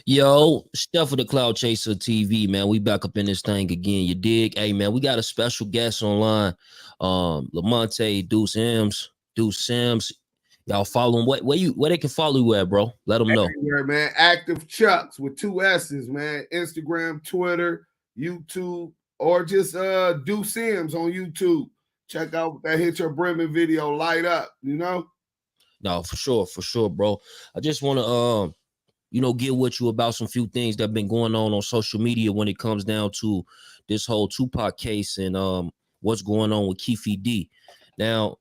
Yo, Steph of the Cloud Chaser TV, man. We back up in this thing again. You dig? Hey, man, we got a special guest online. Lamonte Deuce Sims. Y'all follow him. Where they can follow you at, bro? Let them know. Everywhere, man. Active Chucks with 2 S's, man. Instagram, Twitter, YouTube, or just Duse Sims on YouTube. Check out that Hit Your Bremen video, Light Up, you know? No, for sure, bro. I just want to get with you about some few things that have been going on social media when it comes down to this whole Tupac case and what's going on with Keefe D. Now,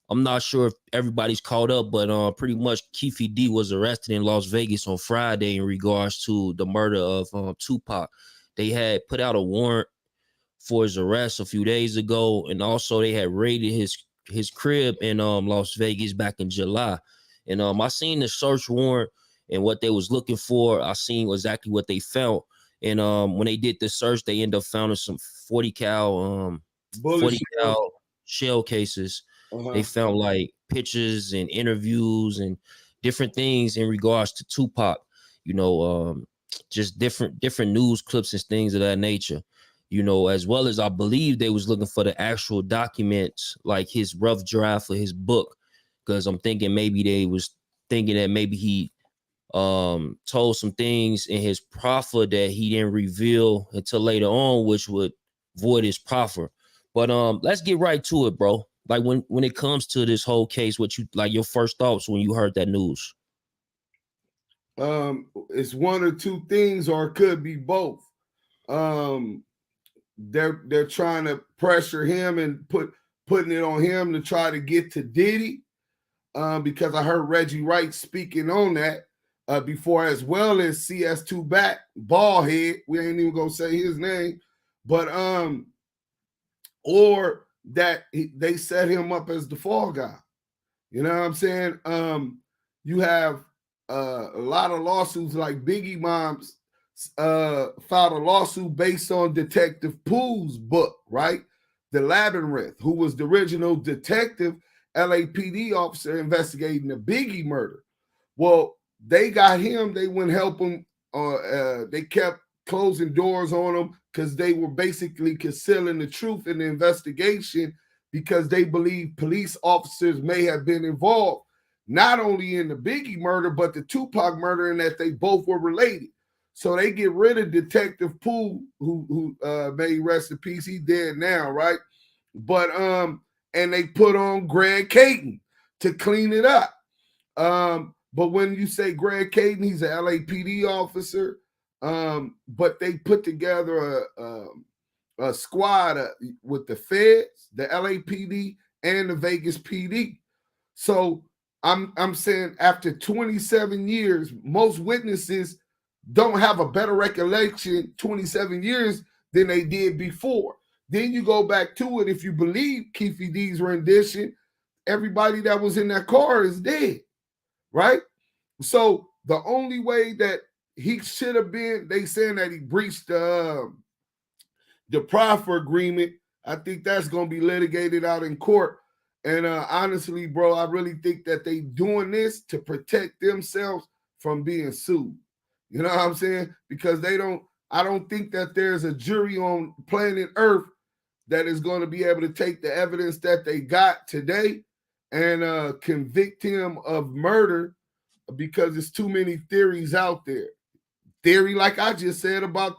I'm not sure if everybody's caught up, but pretty much Keefe D was arrested in Las Vegas on Friday in regards to the murder of Tupac. They had put out a warrant for his arrest a few days ago, and also they had raided his crib in Las Vegas back in July. And I seen the search warrant and what they was looking for. I seen exactly what they found. And when they did the search, they ended up finding some 40 cal shell cases. They found like pictures and interviews and different things in regards to Tupac, just different news clips and things of that nature, as well as I believe they was looking for the actual documents, like his rough draft of his book, because I'm thinking maybe they was thinking that maybe he told some things in his proffer that he didn't reveal until later on, which would void his proffer. But let's get right to it, bro. Like when it comes to this whole case, what you like your first thoughts when you heard that news? It's one or two things, or it could be both. They're trying to pressure him and putting it on him to try to get to Diddy. Because I heard Reggie Wright speaking on that before, as well as CS2 back ballhead. We ain't even gonna say his name, but or that they set him up as the fall guy. You know what I'm saying? You have a lot of lawsuits, like Biggie Moms filed a lawsuit based on Detective Poole's book, right? The Labyrinth, who was the original detective, LAPD officer investigating the Biggie murder. Well, they got him. They wouldn't help him. They kept closing doors on him because they were basically concealing the truth in the investigation, because they believe police officers may have been involved, not only in the Biggie murder, but the Tupac murder, and that they both were related. So they get rid of Detective Poole, who may rest in peace. He dead now, right? But and they put on Greg Caton to clean it up. But when you say Greg Caton, he's an LAPD officer. But they put together a squad with the feds, the LAPD, and the Vegas PD. So I'm saying after 27 years, most witnesses don't have a better recollection 27 years than they did before. Then you go back to it. If you believe Keefe D's rendition, everybody that was in that car is dead, right? So the only way that he should have been, they saying that he breached the proffer agreement. I think that's going to be litigated out in court. And honestly, bro, I really think that they doing this to protect themselves from being sued. You know what I'm saying? Because I don't think that there's a jury on planet Earth that is going to be able to take the evidence that they got today and convict him of murder, because there's too many theories out there. Theory, like I just said, about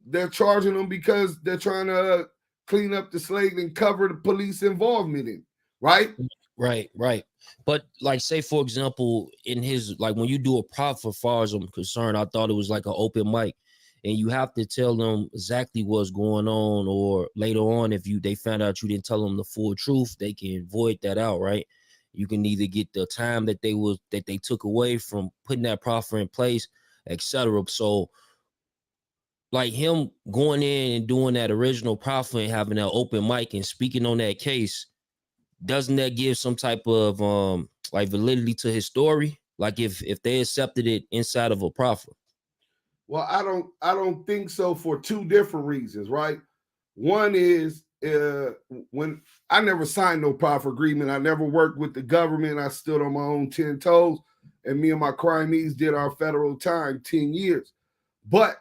they're charging them because they're trying to clean up the slate and cover the police involvement in, right? Right. But like, say for example, in his, like when you do a proffer, as far as I'm concerned, I thought it was like an open mic, and you have to tell them exactly what's going on, or later on, if they found out you didn't tell them the full truth, they can void that out, right? You can either get the time that they took away from putting that proffer in place, etc. So like him going in and doing that original proffer and having that open mic and speaking on that case, doesn't that give some type of like validity to his story? Like if they accepted it inside of a proffer? Well, I don't think so, for two different reasons, right? One is when I never signed no proffer agreement. I never worked with the government. I stood on my own 10 toes. and me and my crimees did our federal time, 10 years. But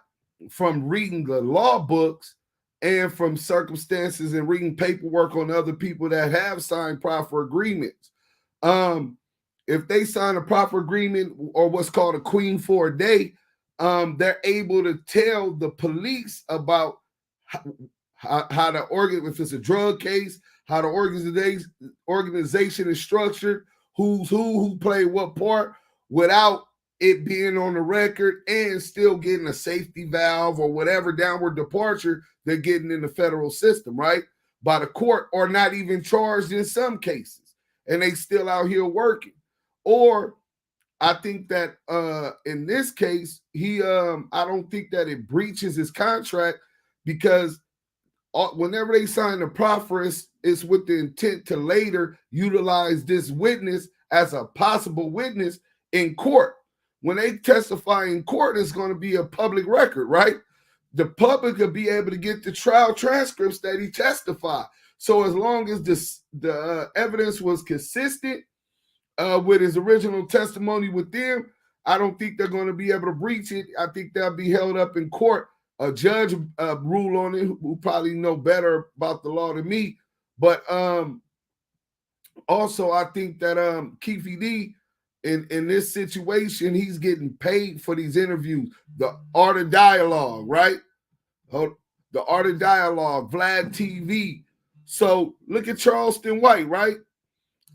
from reading the law books and from circumstances and reading paperwork on other people that have signed proper agreements, if they sign a proper agreement or what's called a queen for a day, they're able to tell the police about how the if it's a drug case, how the organization is structured, who's who played what part, without it being on the record, and still getting a safety valve or whatever downward departure they're getting in the federal system, right? By the court, or not even charged in some cases, and they still out here working. Or I think that in this case, I don't think that it breaches his contract, because whenever they sign the proffer, it's with the intent to later utilize this witness as a possible witness in court. When they testify in court, it's going to be a public record, right? The public will be able to get the trial transcripts that he testified. So as long as the evidence was consistent with his original testimony with them, I don't think they're going to be able to breach it. I think they'll be held up in court. A judge rule on it who probably know better about the law than me. But also, I think that Keefe D, in this situation, he's getting paid for these interviews. The Art of Dialogue, right? The Art of Dialogue, Vlad TV. So look at Charleston White, right?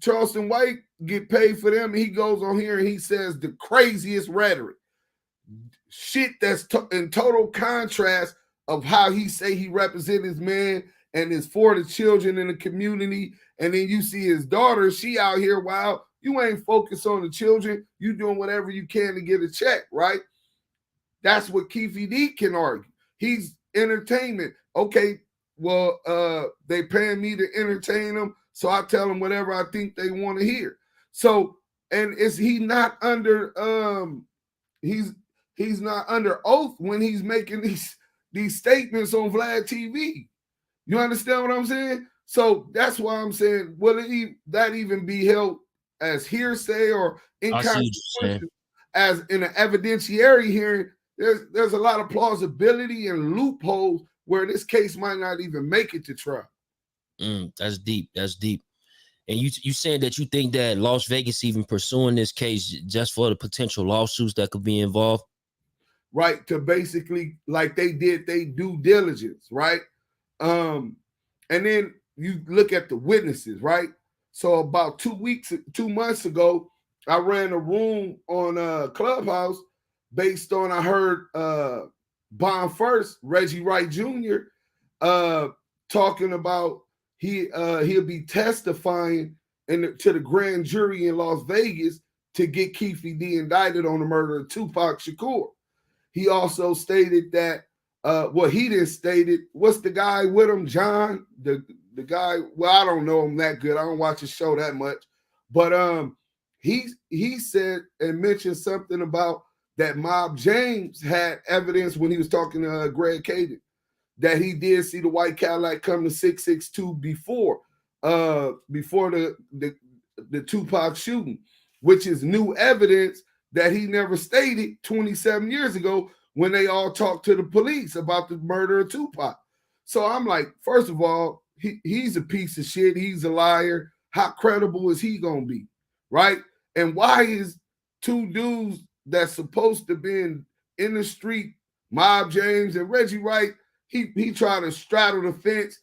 Charleston White get paid for them, and he goes on here and he says the craziest rhetoric. Shit that's in total contrast of how he say he represents his man and is for the children in the community. And then you see his daughter, she out here, wow, you ain't focused on the children. You doing whatever you can to get a check, right? That's what Keefe D can argue. He's entertainment. Okay, well, they paying me to entertain them, so I tell them whatever I think they want to hear. So, and is he not under he's not under oath when he's making these statements on Vlad TV? You understand what I'm saying? So that's why I'm saying, will that even be held as hearsay or inconsequential as in an evidentiary hearing? There's a lot of plausibility and loopholes where this case might not even make it to trial. That's deep. That's deep. And you saying that you think that Las Vegas even pursuing this case just for the potential lawsuits that could be involved? Right, to basically, like they did they due diligence, right? And then you look at the witnesses, right? So about 2 months ago, I ran a room on Clubhouse based on, I heard Bond First, Reggie Wright Jr. Talking about he'll be testifying to the grand jury in Las Vegas to get Keefe D indicted on the murder of Tupac Shakur. He also stated that he didn't state it. What's the guy with him, John? The guy, well, I don't know him that good. I don't watch his show that much. But he said and mentioned something about that Mob James had evidence when he was talking to Greg Caden that he did see the white Cadillac come to 662 before the Tupac shooting, which is new evidence that he never stated 27 years ago when they all talked to the police about the murder of Tupac. So I'm like, first of all, he's a piece of shit. He's a liar. How credible is he going to be, right? And why is two dudes that's supposed to be in the street, Mob James and Reggie Wright, he tried to straddle the fence.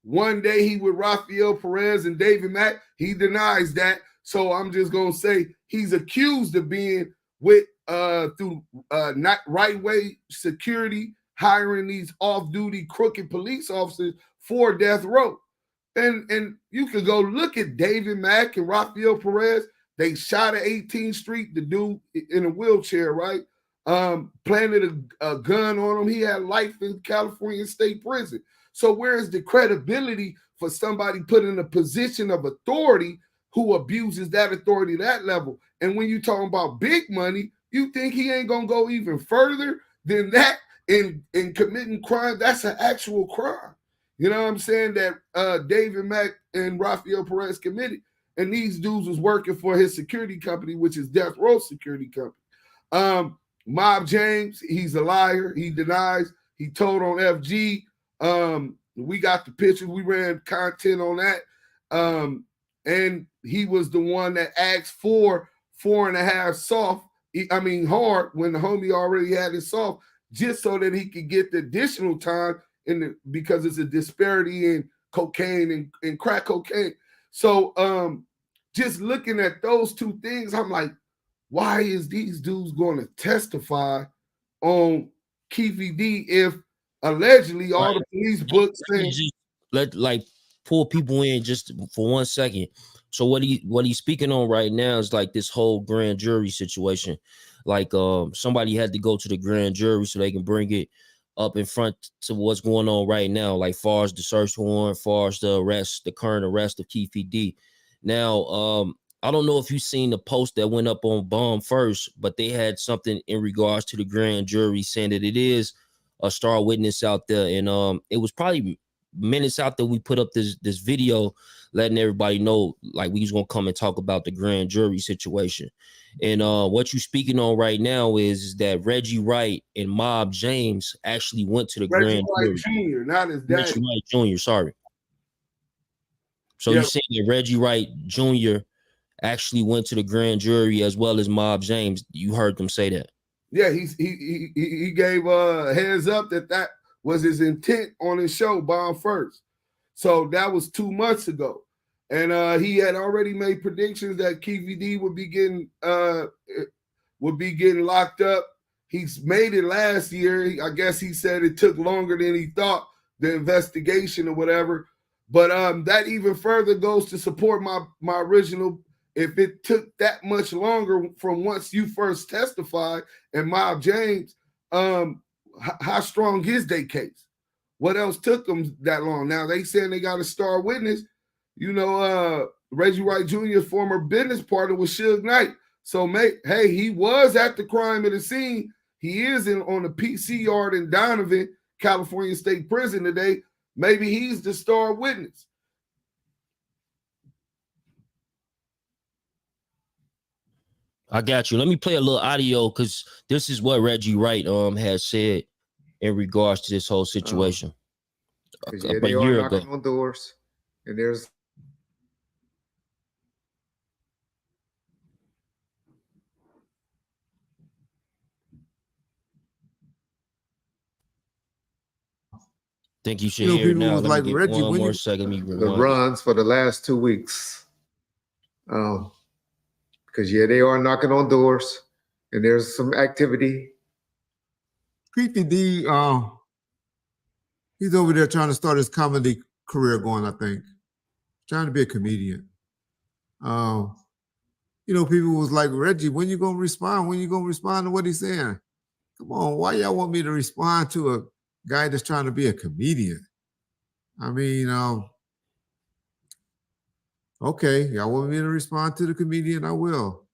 One day he with Rafael Perez and David Mack. He denies that. So I'm just going to say he's accused of being with through not right way security, hiring these off-duty crooked police officers for death row. And you could go look at David Mack and Rafael Perez. They shot at 18th Street, the dude in a wheelchair, right? Planted a gun on him. He had life in California State Prison. So where is the credibility for somebody put in a position of authority who abuses that authority that level? And when you're talking about big money, you think he ain't gonna go even further than that in committing crime? That's an actual crime. You know what I'm saying? That David Mack and Rafael Perez committed. and these dudes was working for his security company, which is Death Row Security Company. Mob James, he's a liar. He denies. He told on FG. We got the pictures. We ran content on that. And he was the one that asked for 4.5 soft. Hard when the homie already had it soft, just so that he could get the additional time because it's a disparity in cocaine and crack cocaine. So just looking at those two things, I'm like, why is these dudes going to testify on Keefe D if allegedly all the police books saying let pull people in just for 1 second. So what he's speaking on right now is like this whole grand jury situation. Like somebody had to go to the grand jury so they can bring it up in front to what's going on right now, like far as the search warrant, far as the current arrest of Keefe D. Now, I don't know if you've seen the post that went up on Bomb First, but they had something in regards to the grand jury saying that it is a star witness out there, and it was probably minutes after we put up this video letting everybody know like we was gonna come and talk about the grand jury situation. And what you're speaking on right now is that Reggie Wright and Mob James actually went to the grand jury. Jr., not his dad. Reggie Wright Jr., sorry. So you're saying that Reggie Wright Jr. actually went to the grand jury as well as Mob James. You heard them say that. Yeah, he gave a heads up that was his intent on his show, Bomb First. So that was 2 months ago. And he had already made predictions that Keefe D would be getting locked up. He's made it last year. I guess he said it took longer than he thought, the investigation or whatever. But that even further goes to support my original. If it took that much longer from once you first testified and Mob James, how strong is their case? What else took them that long? Now they saying they got a star witness. You know, Reggie Wright Jr., former business partner with Suge Knight. So, hey, he was at the crime of the scene. He is on the PC yard in Donovan, California State Prison today. Maybe he's the star witness. I got you. Let me play a little audio because this is what Reggie Wright has said in regards to this whole situation. Yeah, they are knocking on doors, and there's think you should hear it now. Let like me get Reggie, one more second. The runs for the last 2 weeks. Because yeah, they are knocking on doors, and there's some activity. Keefe D, he's over there trying to start his comedy career going, I think. Trying to be a comedian. You know, people was like, Reggie, when you gonna respond? When you gonna respond to what he's saying? Come on, why y'all want me to respond to a guy that's trying to be a comedian? I mean, okay, y'all want me to respond to the comedian? I will.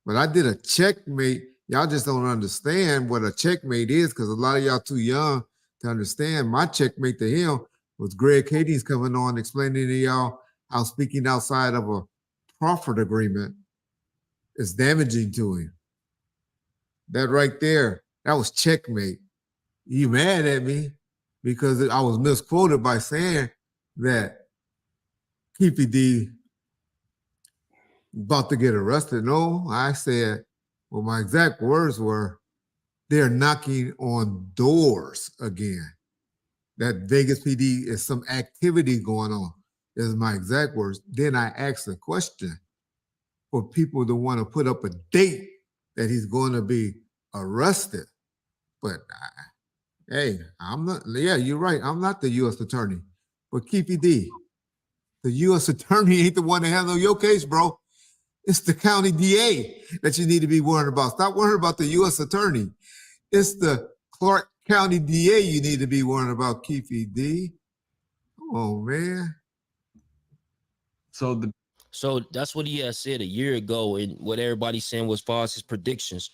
But I did a checkmate. Y'all just don't understand what a checkmate is because a lot of y'all too young to understand. My checkmate to him was Greg Katie's coming on explaining to y'all how speaking outside of a profit agreement is damaging to him. That right there, that was checkmate. You mad at me because I was misquoted by saying that Keefe D about to get arrested. No, I said, well, my exact words were, they're knocking on doors again. That Vegas PD is some activity going on, is my exact words. Then I asked a question for people to want to put up a date that he's going to be arrested. But hey, I'm not, yeah, you're right. I'm not the U.S. attorney. But Keefe D, the U.S. attorney ain't the one to handle your case, bro. It's the county DA that you need to be worried about. Stop worrying about the U.S. attorney. It's the Clark County DA you need to be worrying about, Keefe D. Come on, man. So that's what he had said a year ago, and what everybody's saying was far as his predictions.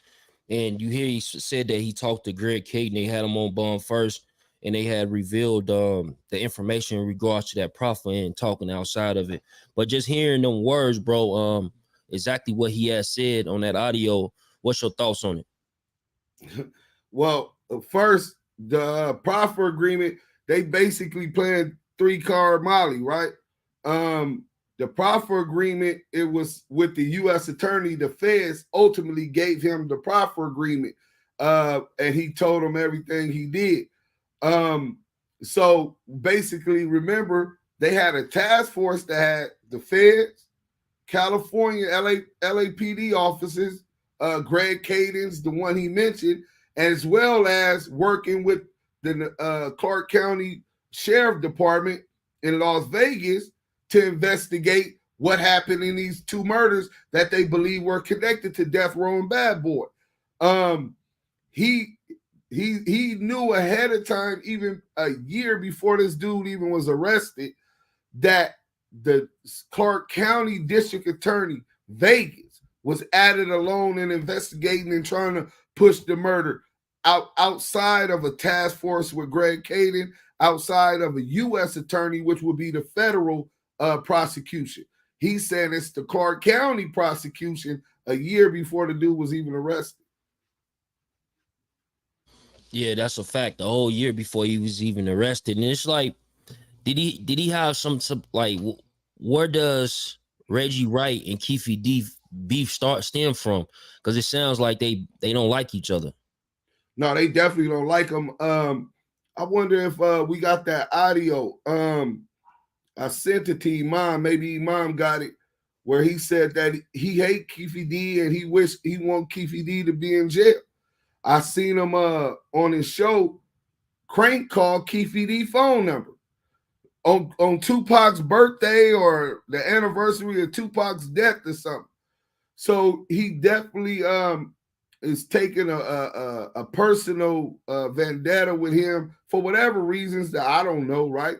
And you hear he said that he talked to Greg Kate and they had him on Bomb First, and they had revealed the information in regards to that proffer and talking outside of it. But just hearing them words, bro, exactly what he had said on that audio. What's your thoughts on it? Well, first, the proffer agreement, they basically playing 3-card Molly, right? The proffer agreement, it was with the U.S. attorney. The feds ultimately gave him the proffer agreement, and he told them everything he did. So basically, remember, they had a task force that had the feds, California, LAPD officers, Greg Cadence, the one he mentioned, as well as working with the Clark County Sheriff Department in Las Vegas to investigate what happened in these 2 murders that they believe were connected to Death Row and Bad Boy. He knew ahead of time, even a year before this dude even was arrested, that the Clark County District Attorney, Vegas, was added alone in investigating and trying to push the murder outside of a task force with Greg Caden, outside of a U.S. attorney, which would be the federal prosecution. He said it's the Clark County prosecution a year before the dude was even arrested. Yeah, that's a fact. The whole year before he was even arrested. And it's like, did he have some like, where does Reggie Wright and Keefe beef stem from? Because it sounds like they don't like each other. No, they definitely don't like him. I wonder if we got that audio. I sent it to Imam. Maybe Imam got it, where he said that he hate Keefe D and he want Keefe D to be in jail. I seen him on his show. Crank called Keefe D phone number on Tupac's birthday or the anniversary of Tupac's death or something. So he definitely is taking a personal vendetta with him for whatever reasons that I don't know, right?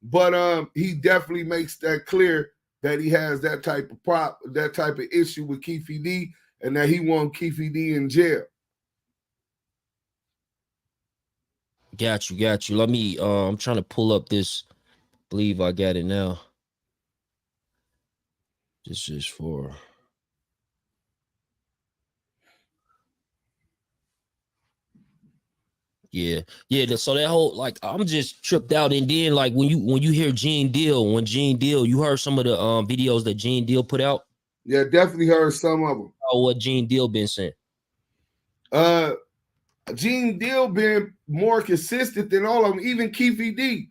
But he definitely makes that clear that he has that type of issue with Keefe D, and that he want Keefe D in jail. Got you. Let me I'm trying to pull up this. Believe I got it now. This is for yeah. So that whole, like, I'm just tripped out. And then, like, when you hear Gene Deal, you heard some of the videos that Gene Deal put out. Yeah, definitely heard some of them. What Gene Deal been saying? Gene Deal been more consistent than all of them, even Keefe D.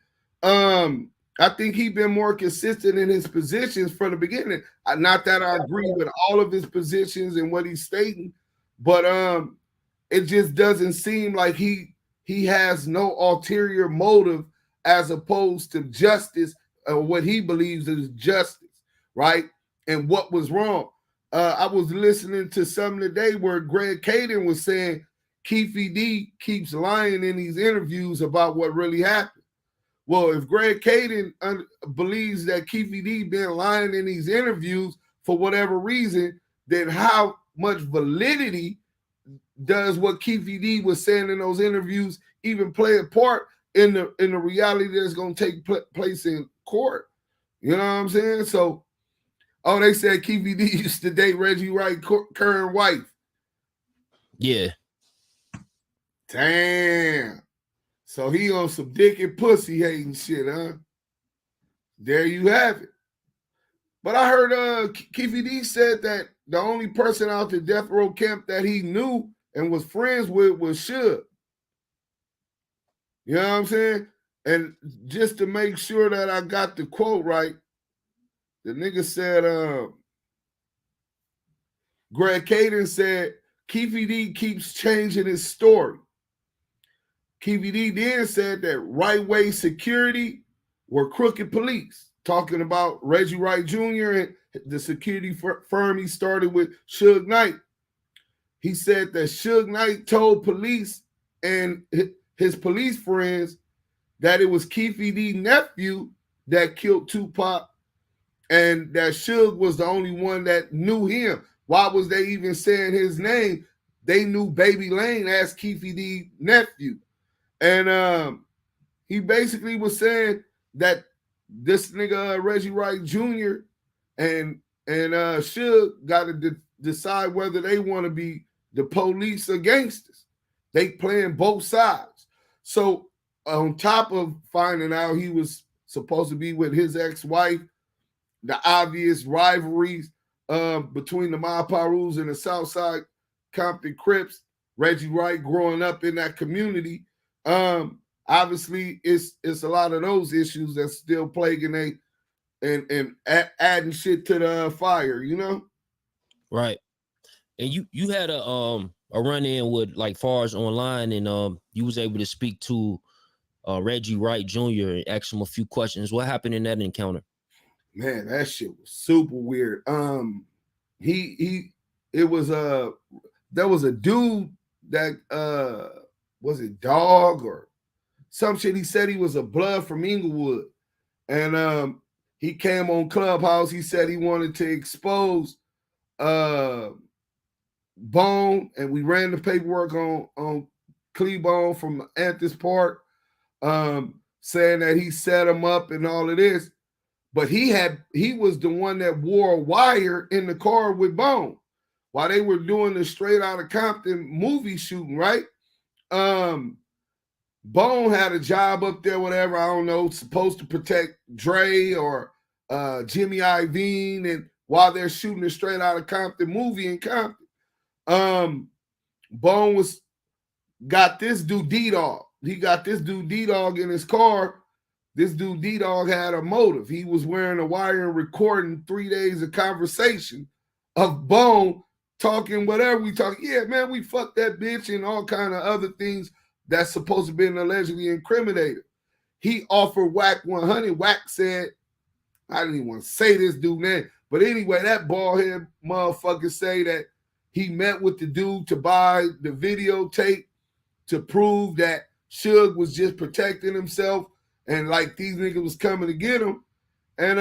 I think he been more consistent in his positions from the beginning. Not that I agree with all of his positions and what he's stating, but it just doesn't seem like he has no ulterior motive as opposed to justice, or what he believes is justice, right? And what was wrong. I was listening to something today where Greg Caden was saying Keefe D keeps lying in these interviews about what really happened. Well, if Greg Caden believes that Keefe D been lying in these interviews for whatever reason, then how much validity does what Keefe D was saying in those interviews even play a part in the reality that's going to take place in court? You know what I'm saying? So, they said Keefe D used to date Reggie Wright, current wife. Yeah. Damn. So he on some dick and pussy hating shit, huh? There you have it. But I heard Keefe D said that the only person out the death row camp that he knew and was friends with was Suge. You know what I'm saying? And just to make sure that I got the quote right, the nigga said, Greg Caden said, Keefe D keeps changing his story. Keefe D then said that Right Way Security were crooked police, talking about Reggie Wright Jr. and the security firm he started with Suge Knight. He said that Suge Knight told police and his police friends that it was Keefe D's nephew that killed Tupac, and that Suge was the only one that knew him. Why was they even saying his name? They knew Baby Lane as Keefe D's nephew. And he basically was saying that this nigga Reggie Wright Jr. and Suge got to decide whether they want to be the police or gangsters. They playing both sides. So on top of finding out he was supposed to be with his ex-wife, the obvious rivalries between the Ma Parus and the Southside Compton Crips, Reggie Wright growing up in that community, obviously it's a lot of those issues that's still plaguing they and adding shit to the fire, you know? Right. And you had a run-in with like far as online, and you was able to speak to Reggie Wright Jr. and ask him a few questions. What happened in that encounter? Man, that shit was super weird. There was a dude that was it Dog or some shit. He said he was a blood from Inglewood, and he came on Clubhouse. He said he wanted to expose Bone, and we ran the paperwork on Cleabone from Anthony Park, saying that he set him up and all of this. But he was the one that wore a wire in the car with Bone while they were doing the Straight Outta Compton movie shooting, right? Bone had a job up there, whatever, I don't know, supposed to protect Dre or Jimmy Iovine, and while they're shooting the Straight Outta Compton movie in Compton. Bone got this dude D-Dog. He got this dude D-Dog in his car. This dude D-Dog had a motive. He was wearing a wire and recording 3 days of conversation of Bone talking whatever we talk. Yeah, man, we fucked that bitch and all kind of other things that's supposed to be allegedly incriminated. He offered Wack 100. Wack said, I didn't even want to say this dude name, but anyway, that bald-head motherfucker say that he met with the dude to buy the videotape to prove that Suge was just protecting himself and like these niggas was coming to get him. And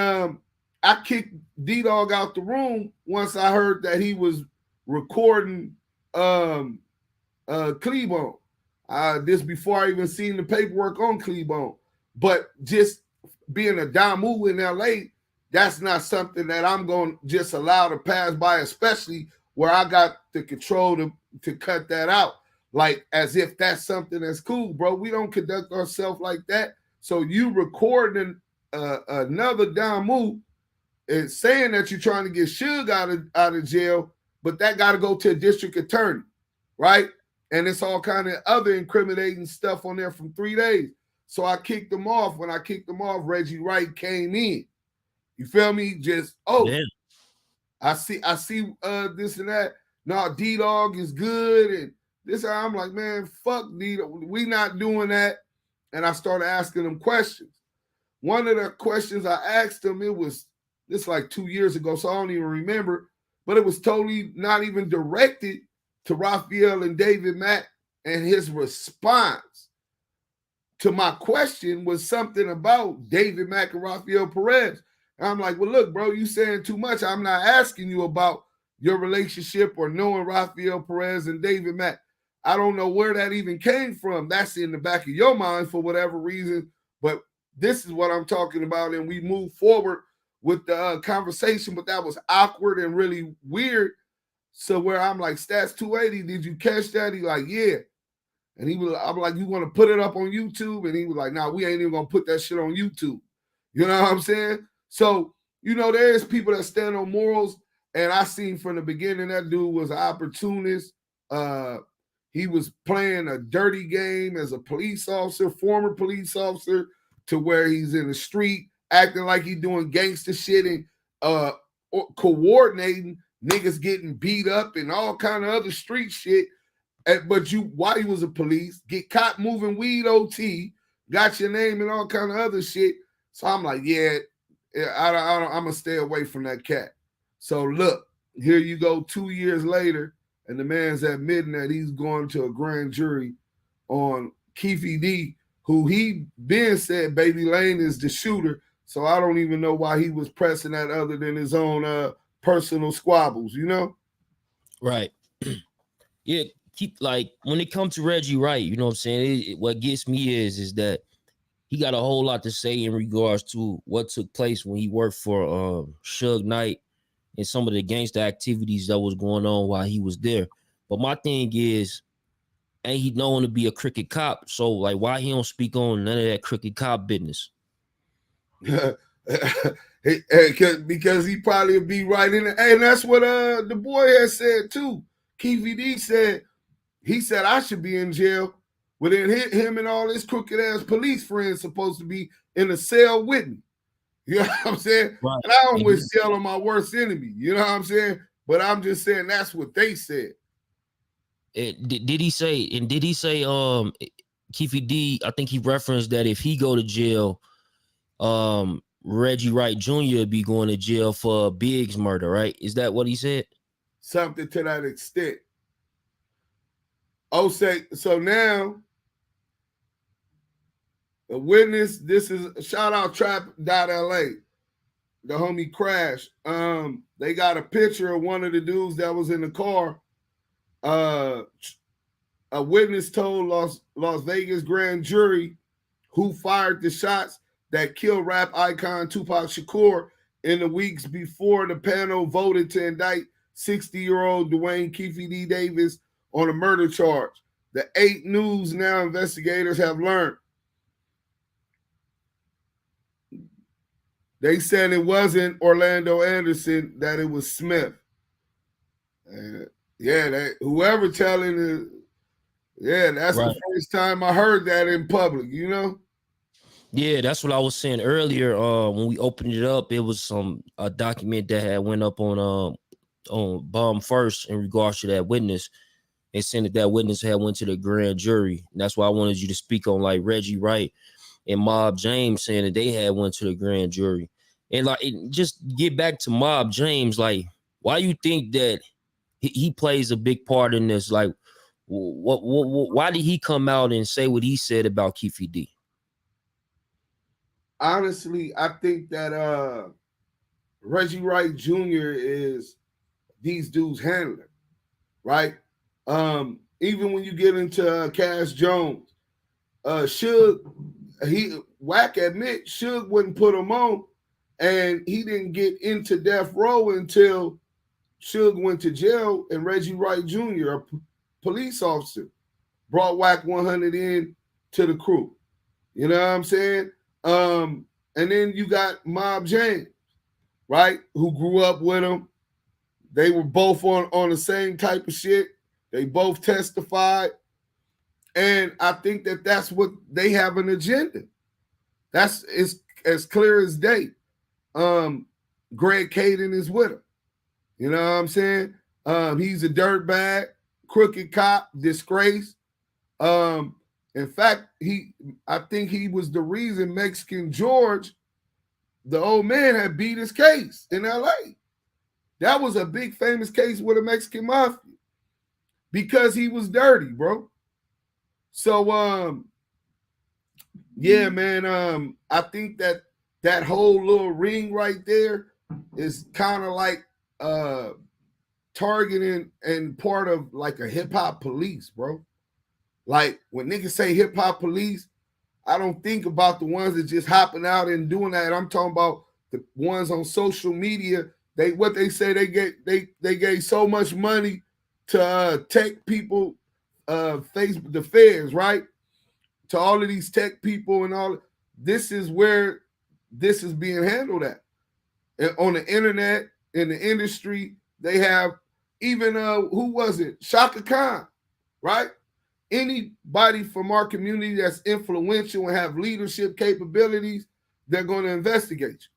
I kicked D-Dog out the room once I heard that he was recording Cleabone. This before I even seen the paperwork on Cleabone. But just being a Damu in LA, that's not something that I'm going to just allow to pass by, especially where I got the control to cut that out. Like as if that's something that's cool, bro. We don't conduct ourselves like that. So you recording another Damu and saying that you're trying to get Suge out of jail, but that got to go to a district attorney, right? And it's all kind of other incriminating stuff on there from 3 days. So I kicked them off. When I kicked them off, Reggie Wright came in. You feel me? Just, I see this and that. No, D-Dog is good. And this, I'm like, man, fuck D-Dog. We not doing that. And I started asking them questions. One of the questions I asked them, this like 2 years ago, so I don't even remember, but it was totally not even directed to Raphael and David Mack, and his response to my question was something about David Mack and Raphael Perez. And I'm like, well, look, bro, you saying too much. I'm not asking you about your relationship or knowing Raphael Perez and David Mack. I don't know where that even came from. That's in the back of your mind for whatever reason. But this is what I'm talking about. And we move forward with the conversation, but that was awkward and really weird. So where I'm like, Stats 280, did you catch that? He like, yeah. And I'm like, you want to put it up on YouTube? And he was like, nah, we ain't even going to put that shit on YouTube. You know what I'm saying? So, you know, there's people that stand on morals. And I seen from the beginning that dude was an opportunist. He was playing a dirty game as a police officer, former police officer, to where he's in the street acting like he's doing gangster shit and coordinating niggas getting beat up and all kind of other street shit. But while he was a police, get caught moving weed OT, got your name and all kind of other shit. So I'm like, yeah, I'm going to stay away from that cat. So look, here you go 2 years later, and the man's admitting that he's going to a grand jury on Keefe D, who he been said Baby Lane is the shooter. So I don't even know why he was pressing that other than his own personal squabbles, you know? Right. Yeah, keep like when it comes to Reggie Wright, you know what I'm saying? What gets me is that he got a whole lot to say in regards to what took place when he worked for Suge Knight and some of the gangster activities that was going on while he was there. But my thing is, ain't he known to be a crooked cop? So like, why he don't speak on none of that crooked cop business? Because he probably would be right in it. And that's what the boy has said too. Keefe said, he said I should be in jail. But then him and all his crooked ass police friends supposed to be in a cell with me. You know what I'm saying? Right. And I don't wish jail on my worst enemy. You know what I'm saying? But I'm just saying that's what they said. Did he say Keefe D, I think he referenced that if he go to jail, Reggie Wright Jr. be going to jail for Biggs murder, right? Is that what he said? Something to that extent. Oh, so now a witness, this is shout out Trap.LA, the homie Crash. They got a picture of one of the dudes that was in the car. A witness told Las Vegas grand jury who fired the shots that killed rap icon Tupac Shakur in the weeks before the panel voted to indict 60-year-old Dwayne Keefe D. Davis on a murder charge. The 8 News now investigators have learned. They said it wasn't Orlando Anderson, that it was Smith. Whoever telling it, that's right. The first time I heard that in public, you know? Yeah, that's what I was saying earlier. When we opened it up, it was a document that had went up on Bomb First in regards to that witness. And saying that witness had went to the grand jury. And that's why I wanted you to speak on like Reggie Wright and Mob James saying that they had went to the grand jury. And like, just get back to Mob James, like, why you think that he plays a big part in this? Like, why did he come out and say what he said about Keefe D? Honestly, I think that Reggie Wright Jr. is these dudes' handler, right? Even when you get into Cash Jones, Suge, Wack admit Suge wouldn't put him on, and he didn't get into death row until Suge went to jail, and Reggie Wright Jr., a police officer, brought Wack 100 in to the crew. You know what I'm saying? And then you got Mob James, right, who grew up with him. They were both on the same type of shit. They both testified. And I think that that's what they have an agenda. That's as clear as day. Greg Caden is with him. You know what I'm saying? He's a dirtbag, crooked cop, disgrace. In fact, I think he was the reason Mexican George, the old man, had beat his case in LA. That was a big famous case with a Mexican mafia because he was dirty, bro. So, yeah, man, I think that whole little ring right there is kind of like targeting and part of like a hip-hop police, bro. Like when niggas say hip-hop police, I don't think about the ones that just hopping out and doing that. I'm talking about the ones on social media. They gave so much money to tech people, the feds, right? To all of these tech people and all. This is where this is being handled at. And on the internet, in the industry, they have even who was it? Shaka Khan, right? Anybody from our community that's influential and have leadership capabilities, they're going to investigate you.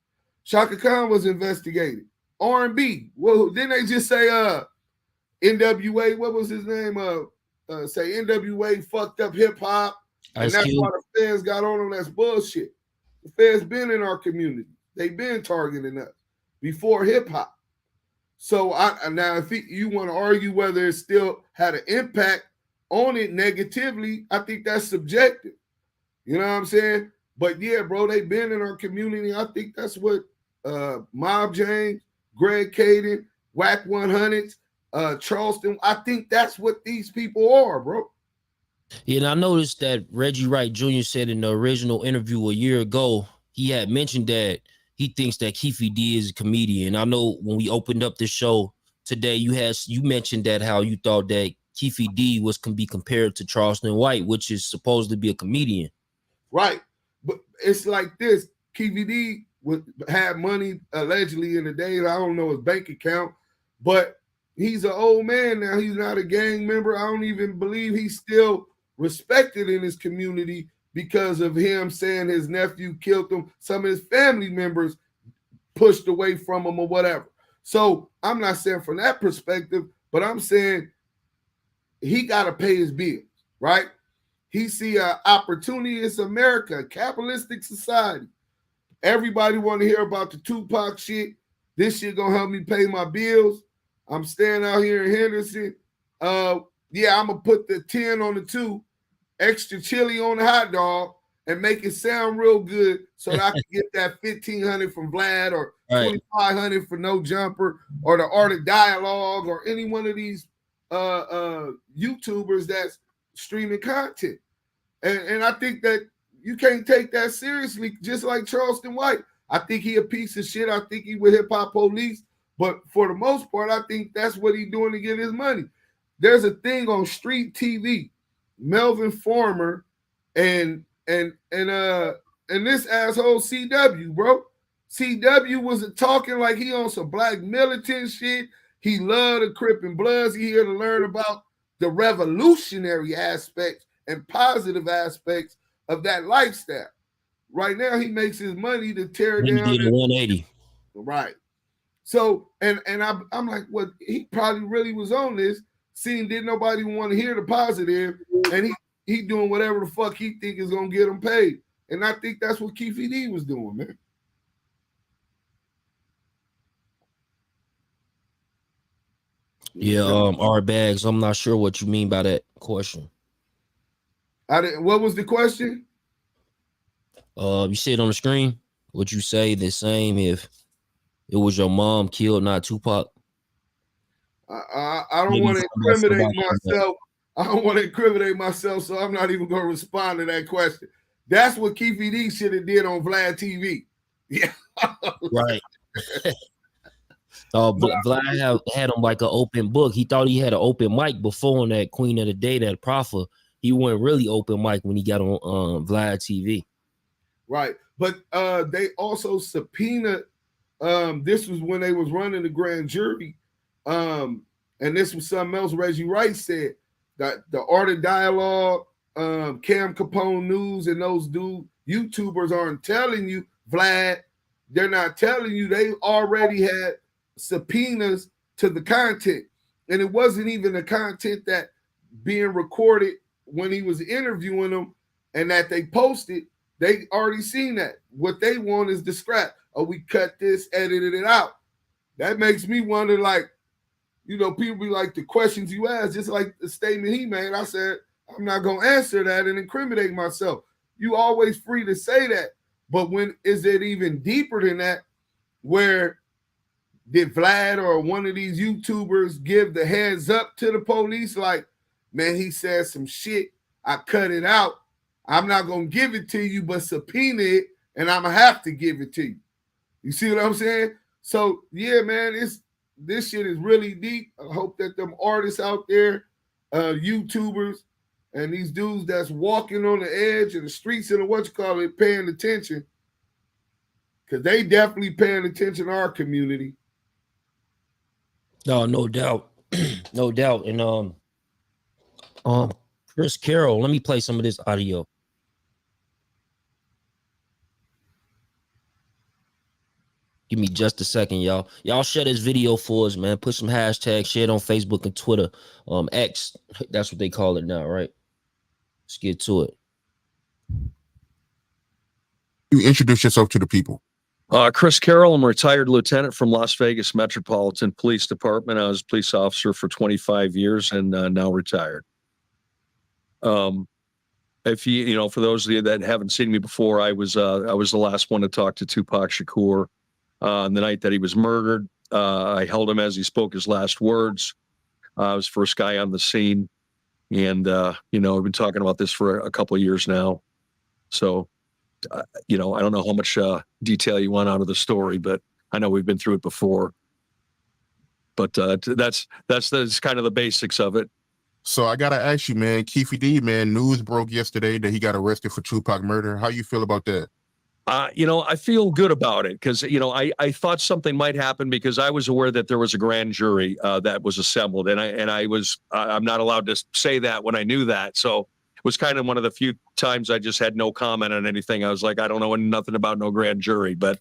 Shaka Khan was investigated. R&B. Well, didn't they just say NWA? What was his name? Say NWA fucked up hip hop, and that's why the feds got on them. That's bullshit. The feds been in our community. They've been targeting us before hip hop. So now, if you want to argue whether it still had an impact on it negatively, I think that's subjective. You know what I'm saying? But yeah, bro, they've been in our community. I think that's what Mob James, Greg Caden, Wack 100s, Charleston. I think that's what these people are, bro. Yeah, and I noticed that Reggie Wright Jr. said in the original interview a year ago, he had mentioned that he thinks that Keefe D is a comedian. I know when we opened up this show today, you mentioned that how you thought that Keefe D can be compared to Charleston White, which is supposed to be a comedian. Right. But it's like this. KVD had money allegedly in the day. I don't know his bank account, but he's an old man now. He's not a gang member. I don't even believe he's still respected in his community because of him saying his nephew killed him. Some of his family members pushed away from him or whatever. So I'm not saying from that perspective, but I'm saying he got to pay his bills, right? He see an opportunity. It's America, a capitalistic society. Everybody want to hear about the Tupac shit. This shit gonna help me pay my bills. I'm staying out here in Henderson. Yeah, I'm gonna put the 10 on the 2, extra chili on the hot dog, and make it sound real good so that I can get that 1,500 from Vlad or 2,500 for No Jumper or the Art of Dialogue or any one of these YouTubers that's streaming content. And I think that you can't take that seriously, just like Charleston White. I think he a piece of shit. I think he with hip hop police. But for the most part, I think that's what he's doing to get his money. There's a thing on street TV, Melvin Farmer and this asshole CW, bro. CW was talking like he on some black militant shit. He loved the Crip and Bloods. He here to learn about the revolutionary aspects and positive aspects of that lifestyle. Right now, he makes his money to tear down. He did a 180. Right. So, and I'm like, well, he probably really was on this, seeing didn't nobody want to hear the positive, and he doing whatever the fuck he think is gonna get him paid. And I think that's what Keefe D was doing, man. Yeah, R Bags. I'm not sure what you mean by that question. What was the question? You see it on the screen. Would you say the same if it was your mom killed, not Tupac? I don't want to incriminate myself. I don't want to incriminate myself, so I'm not even going to respond to that question. That's what Keefe D should have did on Vlad TV. Yeah. Right. Vlad had him like an open book. He thought he had an open mic before on that Queen of the Day, that Prophet. He went really open mic when he got on Vlad TV. Right. But they also subpoenaed, this was when they was running the grand jury, and this was something else Reggie Wright said, that the Art of Dialogue, Cam Capone News, and those YouTubers aren't telling you, Vlad, they're not telling you they already had subpoenas to the content. And it wasn't even the content that being recorded when he was interviewing them and that they posted. They already seen that. What they want is the scrap. Oh, we cut this, edited it out. That makes me wonder, like, you know, people be like, the questions you ask, just like the statement he made. I said, I'm not going to answer that and incriminate myself. You always free to say that. But when is it even deeper than that, where did Vlad or one of these YouTubers give the heads up to the police? Like, man, he said some shit. I cut it out. I'm not going to give it to you, but subpoena it, and I'm going to have to give it to you. You see what I'm saying? So, yeah, man, this shit is really deep. I hope that them artists out there, YouTubers, and these dudes that's walking on the edge of the streets and paying attention, because they definitely paying attention to our community. No doubt. No doubt. And Chris Carroll, let me play some of this audio. Give me just a second, y'all. Y'all share this video for us, man. Put some hashtags, share it on Facebook and Twitter. X, that's what they call it now, right? Let's get to it. You introduce yourself to the people. Chris Carroll, I'm a retired lieutenant from Las Vegas Metropolitan Police Department. I was a police officer for 25 years and now retired. If you know, for those of you that haven't seen me before, I was the last one to talk to Tupac Shakur on the night that he was murdered. I held him as he spoke his last words. I was the first guy on the scene. And, you know, I've been talking about this for a couple of years now. So, you know, I don't know how much detail you want out of the story, but I know we've been through it before. But that's kind of the basics of it. So I gotta ask you, man, Keefe D, man, news broke yesterday that he got arrested for Tupac murder. How you feel about that? You know, I feel good about it because, you know, I thought something might happen because I was aware that there was a grand jury that was assembled, and I'm not allowed to say that when I knew that. So it was kind of one of the few times I just had no comment on anything. I was like, I don't know nothing about no grand jury, but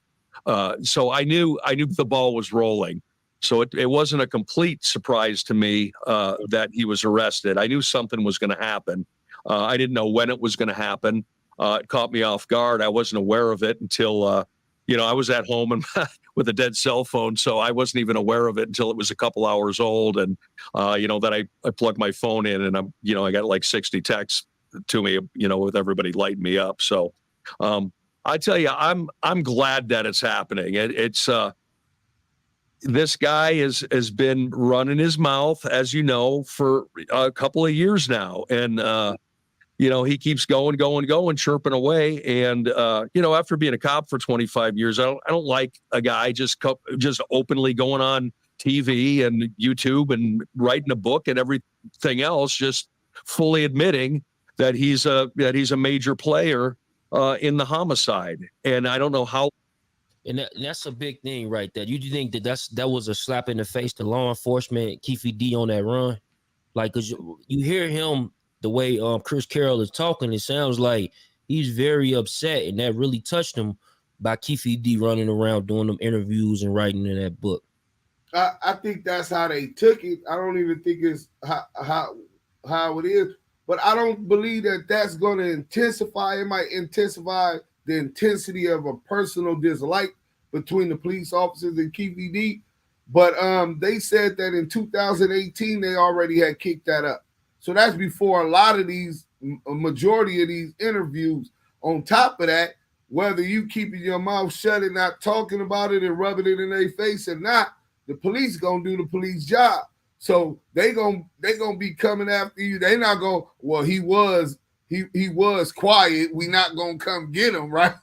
so I knew the ball was rolling. So it wasn't a complete surprise to me that he was arrested. I knew something was going to happen. I didn't know when it was going to happen. It caught me off guard. I wasn't aware of it until, you know, I was at home and with a dead cell phone. So I wasn't even aware of it until it was a couple hours old. And, you know, then I plugged my phone in and you know, I got like 60 texts to me, you know, with everybody lighting me up. So I tell you, I'm glad that it's happening. It's this guy has been running his mouth, as you know, for a couple of years now. And, you know, he keeps going, chirping away. And, you know, after being a cop for 25 years, I don't like a guy just openly going on TV and YouTube and writing a book and everything else, just fully admitting that he's a major player in the homicide. And I don't know how. And that's a big thing right there. You think that was a slap in the face to law enforcement, Keefe D on that run? Like, cause you hear him, the way Chris Carroll is talking, it sounds like he's very upset, and that really touched him by Keefe D running around doing them interviews and writing in that book. I think that's how they took it. I don't even think it's how it is, but I don't believe that that's going to intensify. It might intensify the intensity of a personal dislike between the police officers and Keefe D. But they said that in 2018 they already had kicked that up. So that's before a majority of these interviews. On top of that, whether you keeping your mouth shut and not talking about it and rubbing it in their face or not, the police gonna do the police job. So they gonna be coming after you. They not gonna, well, he was quiet. We not gonna come get him, right?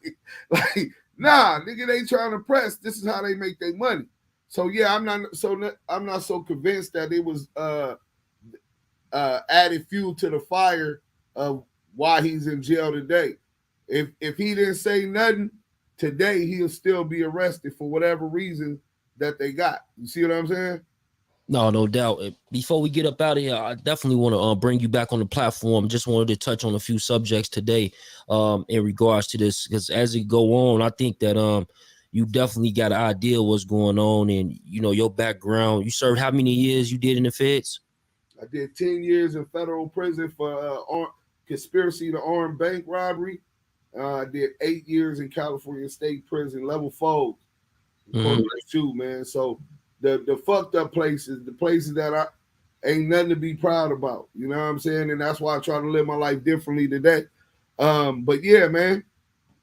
Like, nah, nigga, they trying to press. This is how they make their money. So yeah, I'm not so convinced that it was added fuel to the fire of why he's in jail today. If he didn't say nothing today, he'll still be arrested for whatever reason that they got. You see what I'm saying? No doubt. Before we get up out of here, I definitely want to bring you back on the platform. Just wanted to touch on a few subjects today in regards to this, because as it go on, I think that you definitely got an idea what's going on, and you know your background. You served how many years you did in the feds? I did 10 years in federal prison for conspiracy to armed bank robbery. I did 8 years in California State Prison, level 4. Too, man. So the fucked up places, the places that I ain't nothing to be proud about. You know what I'm saying? And that's why I try to live my life differently today. But yeah, man,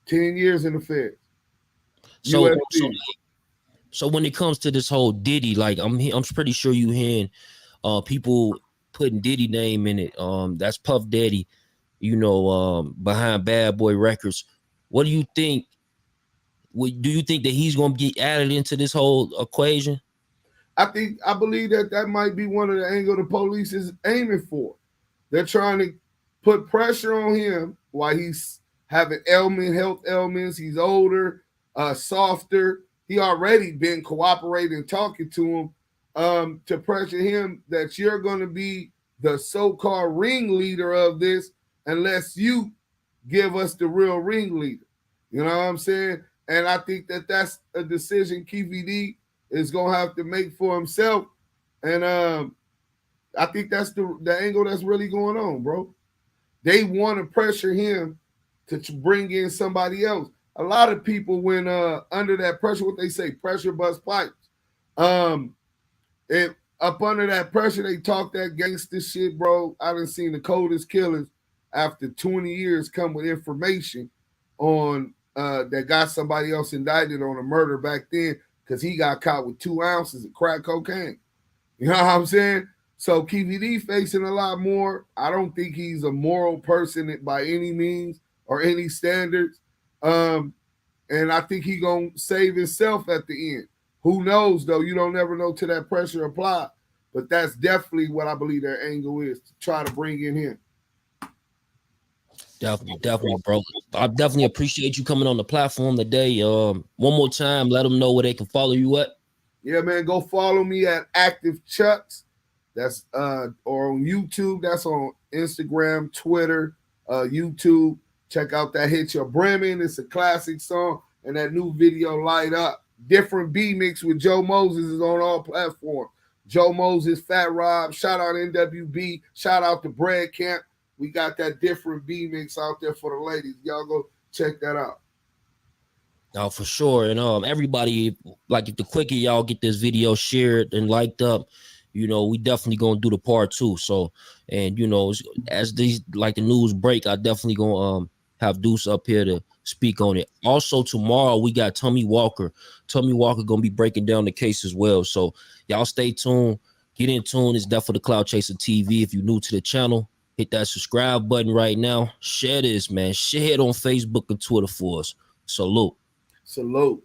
10 years in the Fed. So when it comes to this whole Diddy, like I'm pretty sure you hearing people putting Diddy name in it. That's Puff Daddy, you know, behind Bad Boy Records. What do you think? Do you think that he's going to get added into this whole equation? I believe that might be one of the angles the police is aiming for. They're trying to put pressure on him while he's having health ailments. He's older, softer. He already been cooperating, talking to him, to pressure him that you're going to be the so-called ringleader of this unless you give us the real ringleader. You know what I'm saying? And I think that that's a decision Keefe D is going to have to make for himself. And I think that's the angle that's really going on, bro. They want to pressure him to bring in somebody else. A lot of people, when under that pressure, what they say, pressure bust pipes. And up under that pressure, they talk that gangster shit, bro. I done seen the coldest killers after 20 years come with information on that got somebody else indicted on a murder back then because he got caught with 2 ounces of crack cocaine. You know what I'm saying? So KVD facing a lot more. I don't think he's a moral person by any means or any standards. And I think he gonna save himself at the end. Who knows though? You don't never know till that pressure apply. But that's definitely what I believe their angle is, to try to bring in him. Definitely, bro. I definitely appreciate you coming on the platform today. One more time, let them know where they can follow you at. Yeah, man, go follow me at Active Chucks. That's or on YouTube. That's on Instagram, Twitter, YouTube. Check out that Hit Your Bremen. It's a classic song. And that new video, Light Up. Different B mix with Joe Moses is on all platforms. Joe Moses, Fat Rob, shout out NWB, shout out to Bread Camp. We got that different B mix out there for the ladies. Y'all go check that out. Oh, for sure. And everybody, like, if the quicker y'all get this video shared and liked up, you know, we definitely gonna do the part 2. So, and you know, as these like the news break, I definitely gonna have Duse up here to speak on it. Also, tomorrow we got Tommy Walker. Tommy Walker gonna be breaking down the case as well. So y'all stay tuned. Get in tune. It's Death for the Cloud Chaser TV. If you're new to the channel, hit that subscribe button right now. Share this, man. Share it on Facebook and Twitter for us. Salute. Salute.